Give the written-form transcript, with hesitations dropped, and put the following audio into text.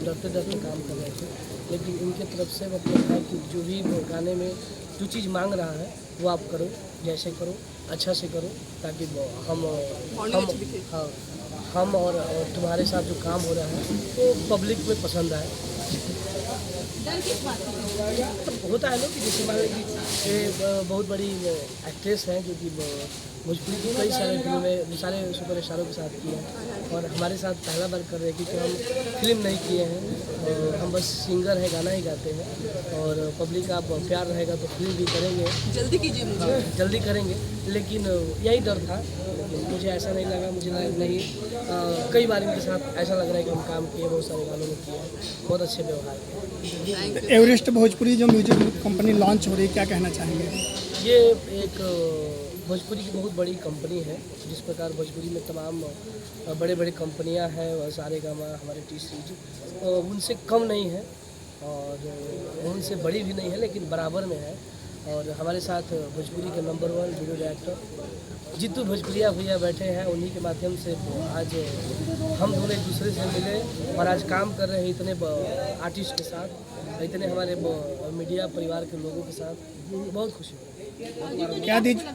डरते डरते काम कर रहे थे, लेकिन इनके तरफ से मतलब है कि जो भी गाने में जो चीज़ मांग रहा है वो आप करो, जैसे करो, अच्छा से करो, ताकि हम हाँ हम और तुम्हारे साथ जो काम हो रहा है वो पब्लिक में पसंद आए। होता है ना कि जैसे मान लीजिए ये बहुत बड़ी एक्ट्रेस हैं जो कि भोजपुरी की कई सारे फिल्मों में सारे सुपर स्टारों के साथ की है और हमारे साथ पहला बार कर रहे हैं क्योंकि हम फिल्म नहीं किए हैं, हम बस सिंगर हैं, गाना ही गाते हैं और पब्लिक का प्यार रहेगा तो फिल्म भी करेंगे। जल्दी कीजिए मुझे। जल्दी करेंगे, लेकिन यही डर था। लेकिन मुझे ऐसा नहीं लगा, मुझे नहीं कई बार इनके साथ ऐसा लग रहा है कि हम काम किए, बहुत सारे गानों में किए, बहुत अच्छे व्यवहार किए। एवरेस्ट भोजपुरी जो म्यूजिक कंपनी लॉन्च हो रही है, क्या कहना चाहेंगे? ये एक भोजपुरी की बहुत बड़ी कंपनी है। जिस प्रकार भोजपुरी में तमाम बड़े बड़े कंपनियां हैं, वह सारे गामा हमारे टी सीरीज उनसे कम नहीं है और उनसे बड़ी भी नहीं है, लेकिन बराबर में है। और हमारे साथ भोजपुरी के नंबर 1 वीडियो डायरेक्टर जितू भोजपुरिया भैया बैठे हैं, उन्हीं के माध्यम से आज हम दोनों एक दूसरे से मिले और आज काम कर रहे हैं इतने आर्टिस्ट के साथ, इतने हमारे मीडिया परिवार के लोगों के साथ। बहुत खुशी हुई। क्या